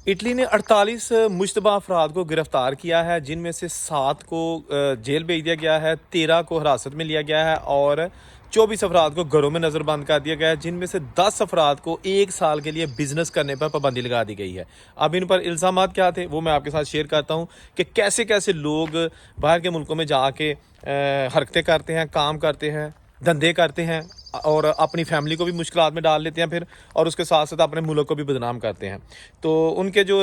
Italy ने 48 मुश्तबा अफराद को गिरफ्तार किया है, जिनमें से 7 को जेल भेज दिया गया है, 13 को हिरासत में लिया गया है और 24 अफराद को घरों में नज़रबंद कर दिया गया है, जिनमें से 10 अफराद को 1 साल के लिए बिजनेस करने पर पाबंदी लगा दी गई है। अब इन पर इल्ज़ामात क्या थे वो मैं आपके साथ शेयर करता हूँ कि कैसे कैसे लोग बाहर के मुल्कों में जाके हरकतें करते हैं, काम करते हैं, धंधे करते हैं और अपनी फैमिली को भी मुश्किलात में डाल लेते हैं फिर, और उसके साथ साथ अपने मुल्क को भी बदनाम करते हैं। तो उनके जो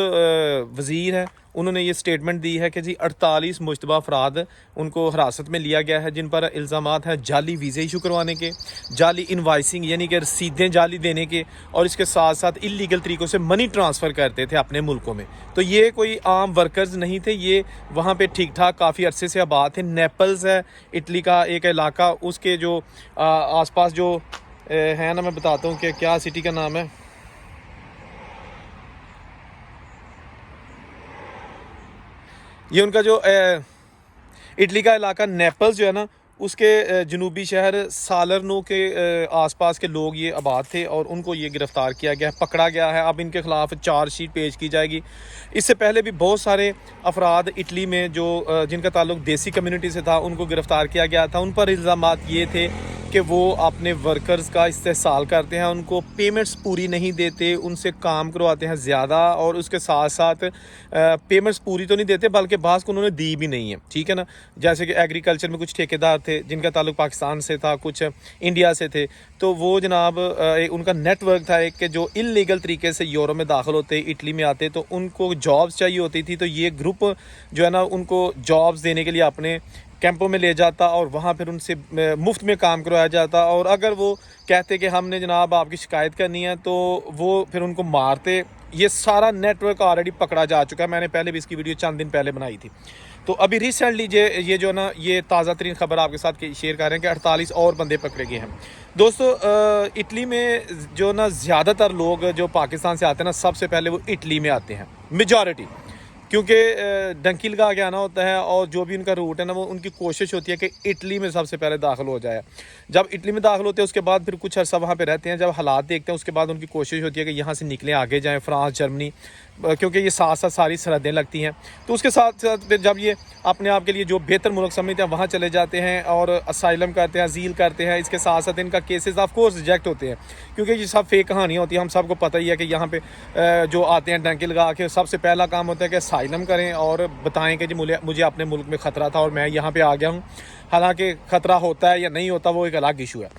वज़ीर हैं उन्होंने ये स्टेटमेंट दी है कि जी 48 मुश्तबा अफराद उनको हिरासत में लिया गया है, जिन पर इल्ज़ामात हैं जाली वीज़े इशू करवाने के, जाली इनवाइसिंग यानी कि रसीदें जाली देने के, और इसके साथ साथ इलीगल तरीक़ों से मनी ट्रांसफ़र करते थे अपने मुल्कों में। तो ये कोई आम वर्कर्स नहीं थे, ये वहाँ पे ठीक ठाक काफ़ी अरसे से आबाद थे। नेपल्स है इटली का एक इलाका, उसके जो आसपास जो है ना, मैं बताता हूँ कि क्या सिटी का नाम है। ये उनका जो इटली का इलाका नेपल्स जो है ना, उसके जनूबी शहर सालरनो के आसपास के लोग ये आबाद थे और उनको ये गिरफ़्तार किया गया है, पकड़ा गया है। अब इनके ख़िलाफ़ चार्जशीट पेश की जाएगी। इससे पहले भी बहुत सारे अफराद इटली में जो जिनका ताल्लुक देसी कम्युनिटी से था उनको गिरफ़्तार किया गया था। उन पर इल्ज़ामात ये थे कि वो अपने वर्कर्स का इस्तेहसाल करते हैं, उनको पेमेंट्स पूरी नहीं देते, उनसे काम करवाते हैं ज़्यादा, और उसके साथ साथ पेमेंट्स पूरी तो नहीं देते बल्कि बाज़ को उन्होंने दी भी नहीं है, ठीक है ना। जैसे कि एग्रीकल्चर में कुछ ठेकेदार थे जिनका ताल्लुक पाकिस्तान से था, कुछ इंडिया से थे, तो वो जनाब उनका नेटवर्क था एक कि जो इल्लीगल तरीके से यूरोप में दाखिल होते, इटली में आते, तो उनको जॉब्स चाहिए होती थी। तो ये ग्रुप जो है ना उनको जॉब्स देने के लिए अपने कैंपों में ले जाता और वहाँ फिर उनसे मुफ्त में काम करवाया जाता, और अगर वो कहते कि हमने जनाब आपकी शिकायत करनी है तो वो फिर उनको मारते। ये सारा नेटवर्क ऑलरेडी पकड़ा जा चुका है, मैंने पहले भी इसकी वीडियो चंद दिन पहले बनाई थी। तो अभी रिसेंटली ये जो ना ये ताज़ा तरीन खबर आपके साथ शेयर कर रहे हैं कि 48 और बंदे पकड़े गए हैं। दोस्तों इटली में जो ना ज़्यादातर लोग जो पाकिस्तान से आते हैं ना, सबसे पहले वो इटली में आते हैं, मेजॉरिटी, क्योंकि डंकी लगा के आना होता है और जो भी उनका रूट है ना, वो उनकी कोशिश होती है कि इटली में सबसे पहले दाखिल हो जाए। जब इटली में दाखिल होते हैं उसके बाद फिर कुछ अर्सा वहाँ पे रहते हैं, जब हालात देखते हैं उसके बाद उनकी कोशिश होती है कि यहाँ से निकलें, आगे जाएं, फ्रांस, जर्मनी, क्योंकि ये साथ साथ सारी सरहदें लगती हैं। तो उसके साथ साथ फिर जब ये अपने आप के लिए जो बेहतर मुल्क समझते हैं वहाँ चले जाते हैं और असाइलम करते हैं, अजील करते हैं। इसके साथ साथ इनका केसेस ऑफ कोर्स रिजेक्ट होते हैं, क्योंकि ये सब फेक कहानियाँ होती हैं। हम सबको पता ही है कि यहाँ पे जो आते हैं डंकी लगा के, सबसे पहला काम होता है कि असाइलम करें और बताएं कि जी मुझे अपने मुल्क में ख़तरा था और मैं यहाँ पर आ गया हूँ। हालाँकि ख़तरा होता है या नहीं होता वो एक अलग इशू है।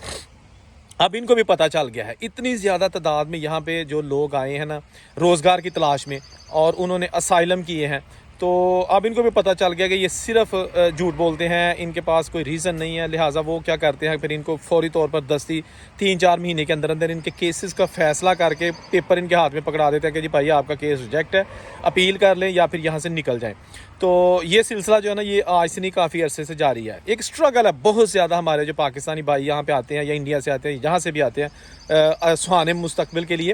अब इनको भी पता चल गया है, इतनी ज़्यादा तादाद में यहाँ पे जो लोग आए हैं ना रोज़गार की तलाश में, और उन्होंने असाइलम किए हैं, तो अब इनको भी पता चल गया कि ये सिर्फ झूठ बोलते हैं, इनके पास कोई रीज़न नहीं है। लिहाजा वो क्या करते हैं, फिर इनको फौरी तौर पर दस्ती 3-4 महीने के अंदर अंदर इनके केसेस का फ़ैसला करके पेपर इनके हाथ में पकड़ा देते हैं कि जी भाई आपका केस रिजेक्ट है, अपील कर लें या फिर यहाँ से निकल जाएँ। तो ये सिलसिला जो है ना ये आज से नहीं काफ़ी अरसे से जारी है। एक स्ट्रगल है बहुत ज़्यादा, हमारे जो पाकिस्तानी भाई यहाँ पे आते हैं या इंडिया से आते हैं, जहाँ से भी आते हैं सुहाने मुस्तकबिल के लिए,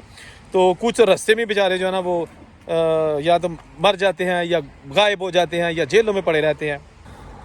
तो कुछ रास्ते में बेचारे जो है ना वो या तो मर जाते हैं या गायब हो जाते हैं या जेलों में पड़े रहते हैं।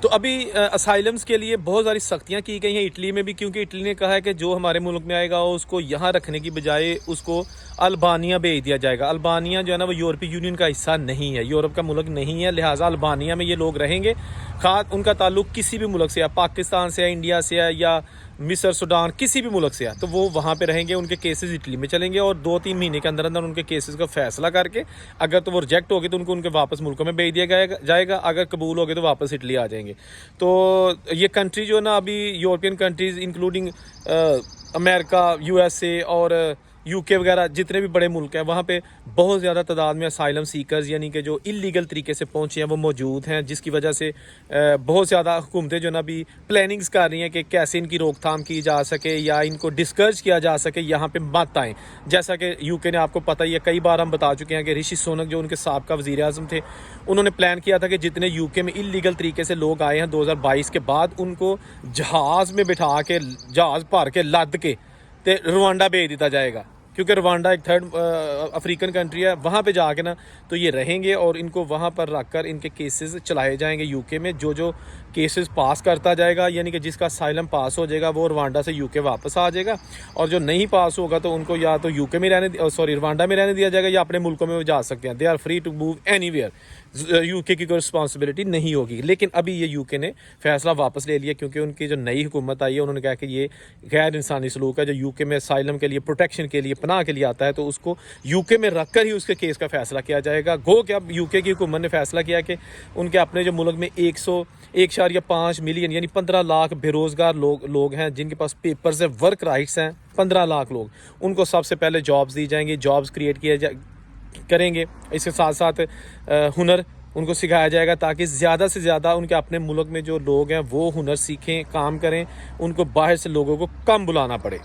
तो अभी असाइलम्स के लिए बहुत सारी सख्तियां की गई हैं इटली में भी, क्योंकि इटली ने कहा है कि जो हमारे मुल्क में आएगा उसको यहाँ रखने की बजाय उसको अल्बानिया भेज दिया जाएगा। अल्बानिया जो है ना वो यूरोपीय यूनियन का हिस्सा नहीं है, यूरोप का मुल्क नहीं है, लिहाजा अल्बानिया में ये लोग रहेंगे। खास उनका ताल्लुक किसी भी मुल्क से है, पाकिस्तान से है, इंडिया से है या मिस्र, सूडान, किसी भी मुल्क से है, तो वो वहाँ पे रहेंगे। उनके केसेस इटली में चलेंगे और 2-3 महीने के अंदर अंदर उनके केसेस का फैसला करके अगर तो वो रिजेक्ट हो गए तो उनको उनके वापस मुल्कों में भेज दिया जाएगा, अगर कबूल हो गए तो वापस इटली आ जाएंगे। तो ये कंट्री जो है ना अभी European countries including America, USA और UK वगैरह जितने भी बड़े मुल्क हैं वहाँ पे बहुत ज़्यादा तादाद में असाइलम सीकर्स यानी कि जो इलीगल तरीके से पहुँचे हैं वो मौजूद हैं, जिसकी वजह से बहुत ज़्यादा हुकूमतें जो ना भी प्लानिंग्स कर रही हैं कि कैसे इनकी रोकथाम की जा सके या इनको डिस्करेज किया जा सके, यहाँ पे मत आएँ। जैसा कि UK ने, आपको पता ही है, कई बार हम बता चुके हैं कि ऋषि सुनक जो उनके साबका वज़ीर आज़म थे, उन्होंने प्लान किया था कि जितने UK में इलीगल तरीके से लोग आए हैं 2022 के बाद उनको जहाज़ में बिठा के, जहाज़ भर के लद के रवांडा भेज दिया जाएगा, क्योंकि रवांडा एक थर्ड अफ्रीकन कंट्री है। वहाँ पे जाके ना तो ये रहेंगे और इनको वहाँ पर रख कर इनके केसेस चलाए जाएंगे UK में। जो केसेस पास करता जाएगा, यानी कि जिसका असाइलम पास हो जाएगा वो रवांडा से यूके वापस आ जाएगा, और जो नहीं पास होगा तो उनको या तो यूके में रहने रवांडा में रहने दिया जाएगा या अपने मुल्कों में वो जा सकते हैं। They are free to move anywhere, UK की कोई रिस्पॉन्सिबिलिटी नहीं होगी। लेकिन अभी ये यूके ने फैसला वापस ले लिया, क्योंकि उनकी जो नई हुकूमत आई है उन्होंने कहा कि ये गैर इंसानी सलूक है। जो यूके में असाइलम के लिए, प्रोटेक्शन के लिए, पनाह के लिए आता है तो उसको यूके में रख कर ही उसके केस का फैसला किया जाएगा। गो क्या यूके की हुकूमत ने फैसला किया कि उनके अपने जो मुल्क में 1.5 मिलियन यानी 15 लाख बेरोज़गार लोग हैं जिनके पास पेपर्स है, वर्क राइट्स हैं, 15 लाख लोग, उनको सबसे पहले जॉब्स दी जाएंगी, जॉब्स क्रिएट करेंगे। इसके साथ साथ हुनर उनको सिखाया जाएगा ताकि ज़्यादा से ज़्यादा उनके अपने मुल्क में जो लोग हैं वो हुनर सीखें, काम करें, उनको बाहर से लोगों को कम बुलाना पड़े।